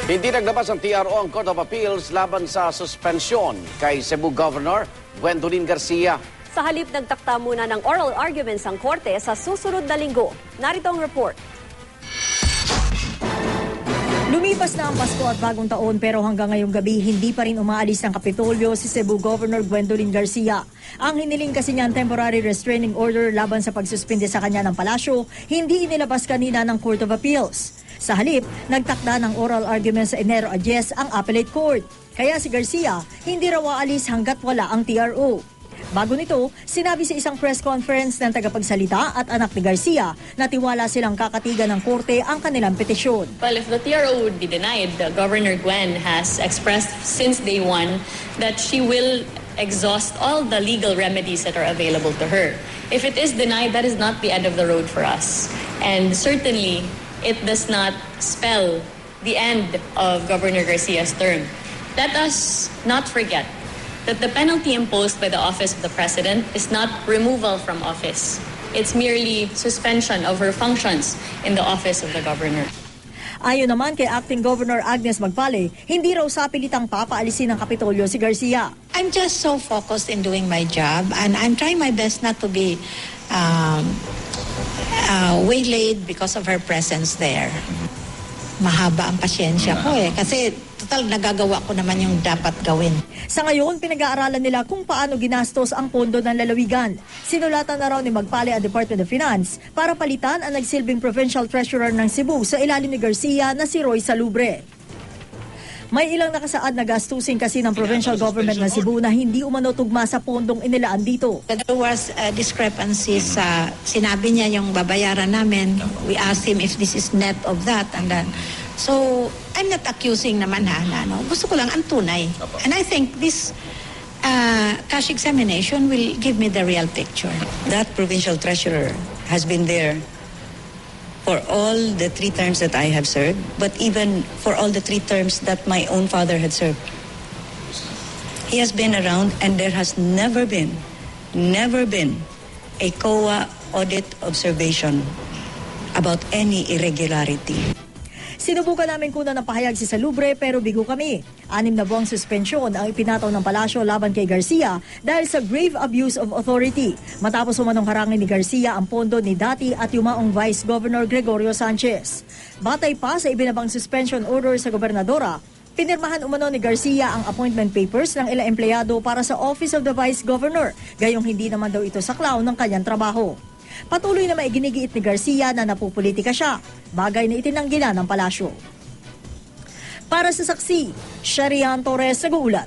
Hindi naglabas ang TRO ang Court of Appeals laban sa suspensyon kay Cebu Governor Gwendolyn Garcia. Sa halip, nagtakda muna ng oral arguments ang korte sa susunod na linggo. Narito ang report. Lumipas na ang Pasko at Bagong Taon pero hanggang ngayong gabi hindi pa rin umaalis ng Kapitolyo si Cebu Governor Gwendolyn Garcia. Ang hiniling kasi niya ang temporary restraining order laban sa pagsuspinde sa kanya ng palasyo, hindi inilabas kanina ng Court of Appeals. Sa halip, nagtakda ng oral argument sa Enero 10 ang Appellate Court. Kaya si Garcia hindi raw aalis hanggat wala ang TRO. Bago nito, sinabi sa isang press conference ng tagapagsalita at anak ni Garcia na tiwala silang kakatigan ng korte ang kanilang petisyon. Well, if the TRO would be denied, Governor Gwen has expressed since day one that she will exhaust all the legal remedies that are available to her. If it is denied, that is not the end of the road for us. And certainly, it does not spell the end of Governor Garcia's term. Let us not forget that the penalty imposed by the Office of the President is not removal from office. It's merely suspension of her functions in the office of the Governor. Ayon naman kay Acting Governor Agnes Magpale, hindi raw sapilitang papaalisin ng Kapitolyo si Garcia. I'm just so focused in doing my job and I'm trying my best not to be waylaid because of her presence there. Mahaba ang pasyensya ko kasi total nagagawa ko naman yung dapat gawin. Sa ngayon, pinag-aaralan nila kung paano ginastos ang pondo ng lalawigan. Sinulatan na raw ni Magpale ang Department of Finance para palitan ang nagsilbing Provincial Treasurer ng Cebu sa ilalim ni Garcia na si Roy Salubre. May ilang nakasaad na gastusin kasi ng provincial government ng Cebu na hindi umano tugma sa pondong inilaan dito. There was a discrepancy sa sinabi niya yung babayaran namin. We asked him if this is net of that and then so I'm not accusing naman gusto ko lang ang tunay. And I think this cash examination will give me the real picture. That provincial treasurer has been there for all the 3 terms that I have served, but even for all the 3 terms that my own father had served. He has been around and there has never been a COA audit observation about any irregularity. Sinubukan namin kunan ng pahayag si Salubre pero bigo kami. 6 na buwang suspensyon ang ipinataw ng palasyo laban kay Garcia dahil sa grave abuse of authority. Matapos umanong harangin ni Garcia ang pondo ni dati at yumaong Vice Governor Gregorio Sanchez. Batay pa sa ibinabang suspension order sa gobernadora, pinirmahan umano ni Garcia ang appointment papers ng ilang empleyado para sa Office of the Vice Governor, gayong hindi naman daw ito saklaw ng kanyang trabaho. Patuloy na maiginigiit ni Garcia na napupolitika siya, bagay na itinanggi na ng palasyo. Para sa saksi, Sharian Torres, nag-uulat.